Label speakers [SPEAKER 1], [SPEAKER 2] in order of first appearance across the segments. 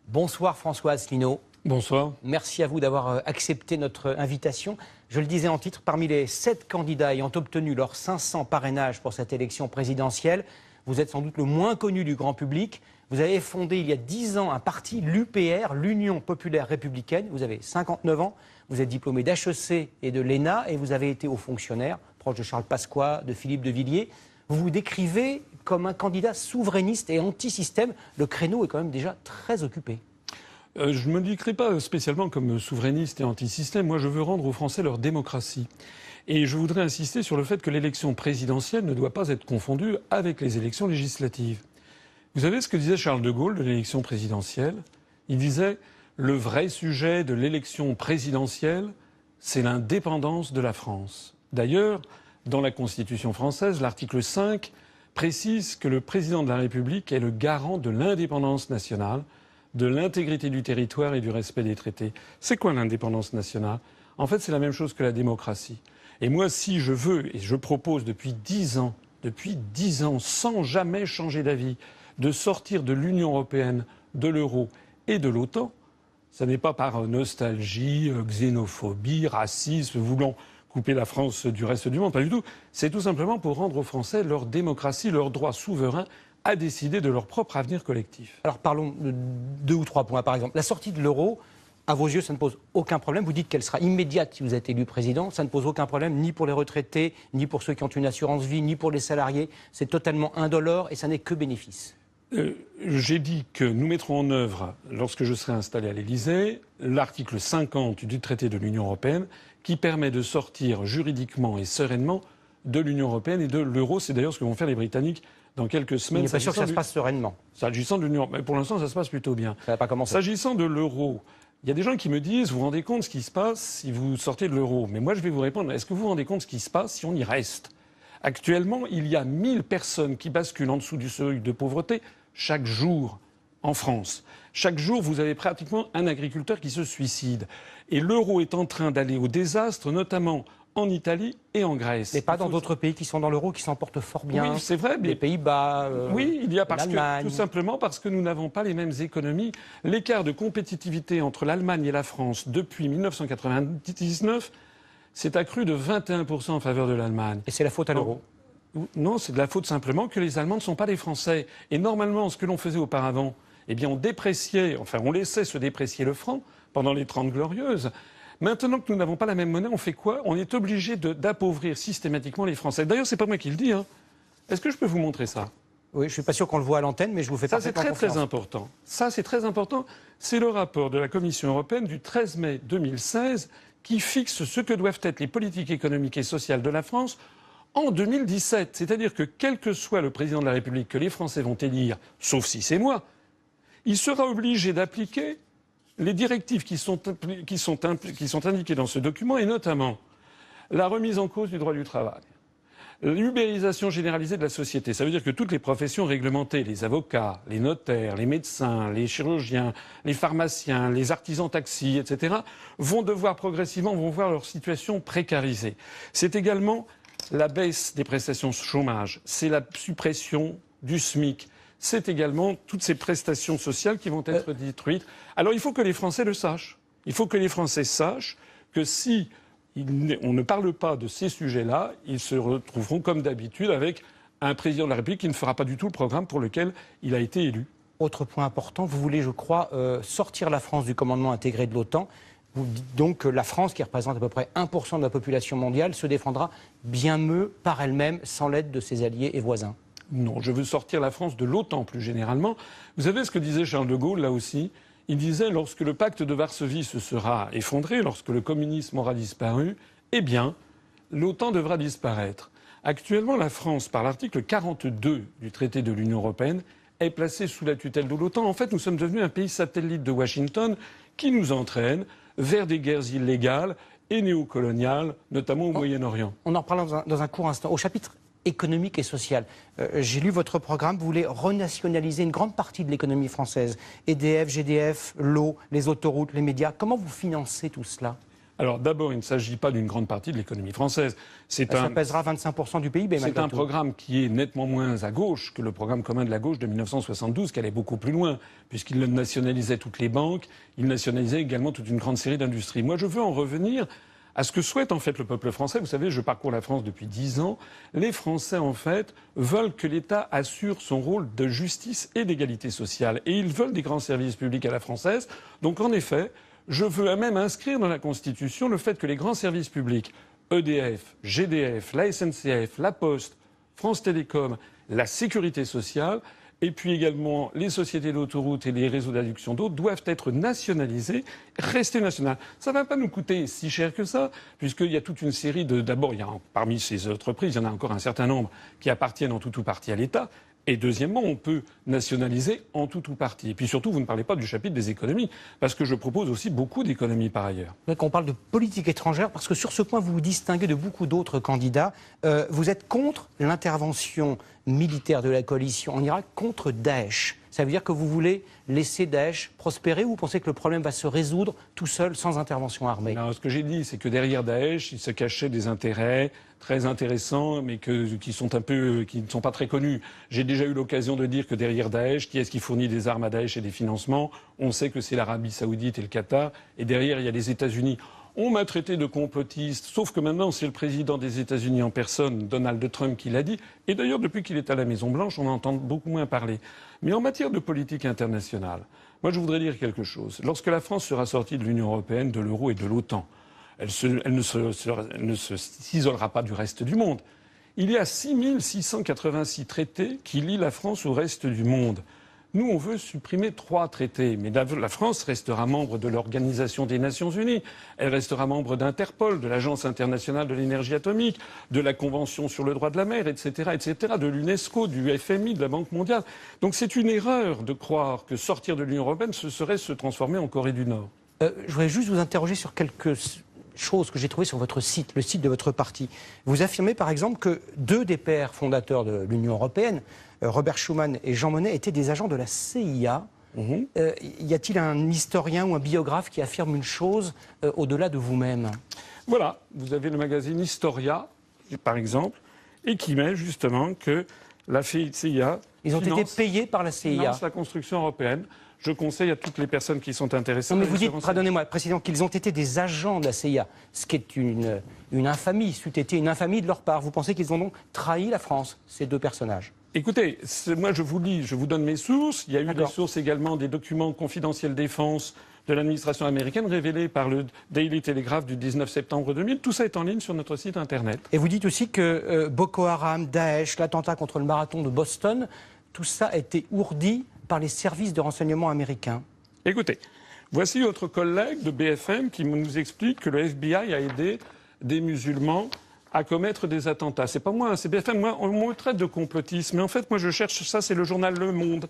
[SPEAKER 1] Bonsoir François Asselineau.
[SPEAKER 2] Bonsoir.
[SPEAKER 1] Merci à vous d'avoir accepté notre invitation. Je le disais en titre, parmi les 7 candidats ayant obtenu leurs 500 parrainages pour cette élection présidentielle, vous êtes sans doute le moins connu du grand public. Vous avez fondé il y a 10 ans un parti, l'UPR, l'Union Populaire Républicaine. Vous avez 59 ans, vous êtes diplômé d'HEC et de l'ENA et vous avez été haut fonctionnaire, proche de Charles Pasqua, de Philippe de Villiers. Vous vous décrivez comme un candidat souverainiste et anti-système. Le créneau est quand même déjà très occupé.
[SPEAKER 2] Je ne me décris pas spécialement comme souverainiste et anti-système. Moi, je veux rendre aux Français leur démocratie. Et je voudrais insister sur le fait que l'élection présidentielle ne doit pas être confondue avec les élections législatives. Vous savez ce que disait Charles de Gaulle de l'élection présidentielle? Il disait « Le vrai sujet de l'élection présidentielle, c'est l'indépendance de la France ». D'ailleurs, dans la Constitution française, l'article 5 précise que le président de la République est le garant de l'indépendance nationale, de l'intégrité du territoire et du respect des traités. C'est quoi l'indépendance nationale? En fait, c'est la même chose que la démocratie. Et moi, si je veux, et je propose depuis 10 ans, sans jamais changer d'avis, de sortir de l'Union européenne, de l'euro et de l'OTAN, ça n'est pas par nostalgie, xénophobie, racisme, voulant couper la France du reste du monde, pas du tout. C'est tout simplement pour rendre aux Français leur démocratie, leur droit souverain à décider de leur propre avenir collectif.
[SPEAKER 1] Alors parlons de 2 ou 3 points. Par exemple, la sortie de l'euro, à vos yeux, ça ne pose aucun problème. Vous dites qu'elle sera immédiate si vous êtes élu président. Ça ne pose aucun problème, ni pour les retraités, ni pour ceux qui ont une assurance vie, ni pour les salariés. C'est totalement indolore et ça n'est que bénéfice.
[SPEAKER 2] J'ai dit que nous mettrons en œuvre, lorsque je serai installé à l'Élysée, l'article 50 du traité de l'Union européenne qui permet de sortir juridiquement et sereinement de l'Union européenne et de l'euro. C'est d'ailleurs ce que vont faire les Britanniques dans quelques semaines.
[SPEAKER 1] Il n'est pas sûr que ça se passe sereinement.
[SPEAKER 2] S'agissant de l'Union, mais pour l'instant, ça se passe plutôt bien.
[SPEAKER 1] Ça n'a pas commencé.
[SPEAKER 2] S'agissant de l'euro, il y a des gens qui me disent, vous vous rendez compte ce qui se passe si vous sortez de l'euro? Mais moi, je vais vous répondre, est-ce que vous vous rendez compte ce qui se passe si on y reste? Actuellement, il y a 1000 personnes qui basculent en dessous du seuil de pauvreté chaque jour en France. Chaque jour, vous avez pratiquement un agriculteur qui se suicide. Et l'euro est en train d'aller au désastre, notamment en Italie et en Grèce.
[SPEAKER 1] Mais pas dans d'autres pays qui sont dans l'euro, qui s'en portent fort bien.
[SPEAKER 2] Oui, c'est vrai. Mais...
[SPEAKER 1] Les Pays-Bas,
[SPEAKER 2] oui, il y a
[SPEAKER 1] l'Allemagne.
[SPEAKER 2] tout simplement parce que nous n'avons pas les mêmes économies. L'écart de compétitivité entre l'Allemagne et la France depuis 1999 s'est accru de 21% en faveur de l'Allemagne.
[SPEAKER 1] Et c'est la faute à l'euro?
[SPEAKER 2] Non, c'est de la faute simplement que les Allemands ne sont pas des Français. Et normalement, ce que l'on faisait auparavant, eh bien, on dépréciait, enfin, on laissait se déprécier le franc pendant les 30 Glorieuses. Maintenant que nous n'avons pas la même monnaie, on fait quoi? On est obligé d'appauvrir systématiquement les Français. D'ailleurs, c'est pas moi qui le dis. Hein. Est-ce que je peux vous montrer ça?
[SPEAKER 1] Oui, je suis pas sûr qu'on le voit à l'antenne, mais je vous fais parfaitement confiance. Ça, c'est
[SPEAKER 2] très important. Ça, c'est très important. C'est le rapport de la Commission européenne du 13 mai 2016 qui fixe ce que doivent être les politiques économiques et sociales de la France en 2017. C'est-à-dire que quel que soit le président de la République que les Français vont élire, sauf si c'est moi, il sera obligé d'appliquer les directives qui sont indiquées dans ce document, et notamment la remise en cause du droit du travail, l'ubérisation généralisée de la société. Ça veut dire que toutes les professions réglementées, les avocats, les notaires, les médecins, les chirurgiens, les pharmaciens, les artisans taxis, etc., vont devoir progressivement voir leur situation précarisée. C'est également la baisse des prestations chômage, c'est la suppression du SMIC. C'est également toutes ces prestations sociales qui vont être détruites. Alors il faut que les Français le sachent. Il faut que les Français sachent que si on ne parle pas de ces sujets-là, ils se retrouveront comme d'habitude avec un président de la République qui ne fera pas du tout le programme pour lequel il a été élu.
[SPEAKER 1] Autre point important, vous voulez, je crois, sortir la France du commandement intégré de l'OTAN. Vous dites donc que la France, qui représente à peu près 1% de la population mondiale, se défendra bien mieux par elle-même, sans l'aide de ses alliés et voisins.
[SPEAKER 2] Non, je veux sortir la France de l'OTAN plus généralement. Vous savez ce que disait Charles de Gaulle là aussi? Il disait lorsque le pacte de Varsovie se sera effondré, lorsque le communisme aura disparu, eh bien, l'OTAN devra disparaître. Actuellement, la France, par l'article 42 du traité de l'Union européenne, est placée sous la tutelle de l'OTAN. En fait, nous sommes devenus un pays satellite de Washington qui nous entraîne vers des guerres illégales et néocoloniales, notamment au Moyen-Orient.
[SPEAKER 1] On en reparlera dans un court instant. Au chapitre économique et social. J'ai lu votre programme, vous voulez renationaliser une grande partie de l'économie française. EDF, GDF, l'eau, les autoroutes, les médias. Comment vous financez tout cela?
[SPEAKER 2] Alors d'abord, il ne s'agit pas d'une grande partie de l'économie française.
[SPEAKER 1] Ça pèsera 25% du PIB.
[SPEAKER 2] C'est un programme qui est nettement moins à gauche que le programme commun de la gauche de 1972, qui allait beaucoup plus loin, puisqu'il nationalisait toutes les banques, il nationalisait également toute une grande série d'industries. Moi, je veux en revenir à ce que souhaite en fait le peuple français. Vous savez, je parcours la France depuis 10 ans. Les Français, en fait, veulent que l'État assure son rôle de justice et d'égalité sociale. Et ils veulent des grands services publics à la française. Donc, en effet, je veux même inscrire dans la Constitution le fait que les grands services publics, EDF, GDF, la SNCF, la Poste, France Télécom, la sécurité sociale, et puis également les sociétés d'autoroutes et les réseaux d'adduction d'eau doivent être nationalisés, rester nationales. Ça ne va pas nous coûter si cher que ça, puisqu'il y a toute une série de... D'abord, parmi ces entreprises, il y en a encore un certain nombre qui appartiennent en tout ou partie à l'État. Et deuxièmement, on peut nationaliser en tout ou partie. Et puis surtout, vous ne parlez pas du chapitre des économies, parce que je propose aussi beaucoup d'économies par ailleurs.
[SPEAKER 1] On parle de politique étrangère, parce que sur ce point, vous vous distinguez de beaucoup d'autres candidats. Vous êtes contre l'intervention militaire de la coalition en Irak, contre Daesh. Ça veut dire que vous voulez laisser Daesh prospérer, ou vous pensez que le problème va se résoudre tout seul, sans intervention armée?
[SPEAKER 2] Non, ce que j'ai dit, c'est que derrière Daesh, il se cachait des intérêts très intéressants, mais qui ne sont pas très connus. J'ai déjà eu l'occasion de dire que derrière Daesh, qui est-ce qui fournit des armes à Daesh et des financements? On sait que c'est l'Arabie Saoudite et le Qatar, et derrière, il y a les États-Unis. On m'a traité de complotiste, sauf que maintenant, c'est le président des États-Unis en personne, Donald Trump, qui l'a dit. Et d'ailleurs, depuis qu'il est à la Maison-Blanche, on en entend beaucoup moins parler. Mais en matière de politique internationale, moi, je voudrais dire quelque chose. Lorsque la France sera sortie de l'Union européenne, de l'euro et de l'OTAN, elle ne s'isolera pas du reste du monde. Il y a 6686 traités qui lient la France au reste du monde. Nous, on veut supprimer 3 traités, mais la France restera membre de l'Organisation des Nations Unies, elle restera membre d'Interpol, de l'Agence internationale de l'énergie atomique, de la Convention sur le droit de la mer, etc., de l'UNESCO, du FMI, de la Banque mondiale. Donc c'est une erreur de croire que sortir de l'Union européenne, ce serait se transformer en Corée du Nord.
[SPEAKER 1] Je voudrais juste vous interroger sur quelques choses que j'ai trouvées sur votre site, le site de votre parti. Vous affirmez par exemple que 2 des pères fondateurs de l'Union européenne, Robert Schuman et Jean Monnet, étaient des agents de la CIA. Y a-t-il un historien ou un biographe qui affirme une chose au-delà de vous-même?
[SPEAKER 2] Voilà, vous avez le magazine Historia, par exemple, et qui met justement que la CIA...
[SPEAKER 1] Ils ont été payés par la CIA.
[SPEAKER 2] Finance la construction européenne. Je conseille à toutes les personnes qui sont intéressées...
[SPEAKER 1] Non, mais vous dites, pardonnez-moi, précisément, qu'ils ont été des agents de la CIA, ce qui est une infamie, c'eût été une infamie de leur part. Vous pensez qu'ils ont donc trahi la France, ces 2 personnages?
[SPEAKER 2] Écoutez, moi je vous lis, je vous donne mes sources. Il y a eu des sources également, des documents confidentiels défense de l'administration américaine révélés par le Daily Telegraph du 19 septembre 2000. Tout ça est en ligne sur notre site internet.
[SPEAKER 1] Et vous dites aussi que Boko Haram, Daesh, l'attentat contre le marathon de Boston, tout ça a été ourdi par les services de renseignement américains.
[SPEAKER 2] Écoutez, voici votre collègue de BFM qui nous explique que le FBI a aidé des musulmans à commettre des attentats. C'est pas moi, c'est BFM. Moi, on me traite de complotisme. Mais en fait, moi, je cherche ça, c'est le journal Le Monde.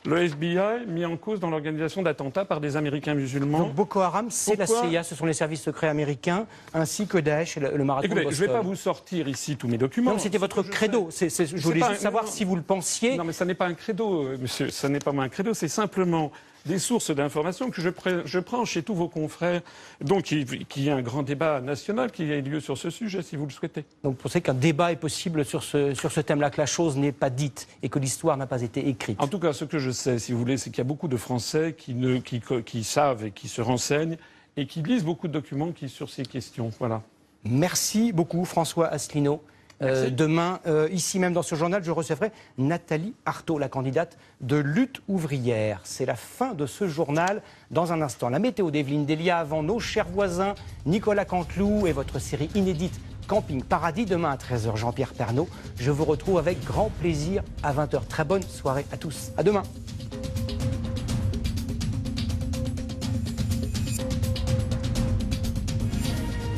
[SPEAKER 2] Le FBI mis en cause dans l'organisation d'attentats par des Américains musulmans.
[SPEAKER 1] Donc Boko Haram, c'est la CIA, ce sont les services secrets américains, ainsi que Daesh et le marathon de Boston.
[SPEAKER 2] Je ne vais pas vous sortir ici tous mes documents.
[SPEAKER 1] Non, c'était votre credo. Je voulais juste savoir si vous le pensiez.
[SPEAKER 2] Non, mais ça n'est pas un credo, monsieur. Ça n'est pas un credo, c'est simplement des sources d'informations que je prends chez tous vos confrères. Donc, qu'il y ait un grand débat national qui ait lieu sur ce sujet, si vous le souhaitez.
[SPEAKER 1] Donc, vous pensez qu'un débat est possible sur ce thème-là, que la chose n'est pas dite et que l'histoire n'a pas été écrite?
[SPEAKER 2] En tout cas, ce que je sais, si vous voulez, c'est qu'il y a beaucoup de Français qui savent et qui se renseignent et qui lisent beaucoup de documents sur ces questions. Voilà.
[SPEAKER 1] Merci beaucoup, François Asselineau. Demain, ici même dans ce journal, je recevrai Nathalie Arthaud, la candidate de Lutte ouvrière. C'est la fin de ce journal. Dans un instant, la météo d'Evelyne Delia avant nos chers voisins, Nicolas Canteloup et votre série inédite Camping Paradis. Demain à 13h, Jean-Pierre Pernaut. Je vous retrouve avec grand plaisir à 20h. Très bonne soirée à tous. À demain.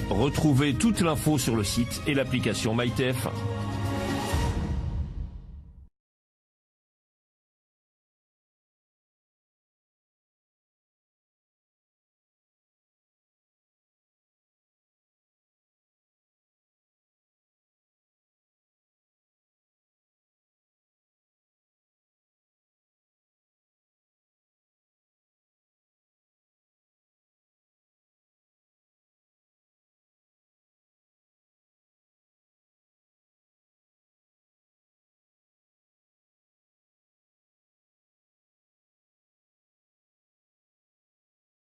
[SPEAKER 3] Retrouvez toute l'info sur le site et l'application MyTF1.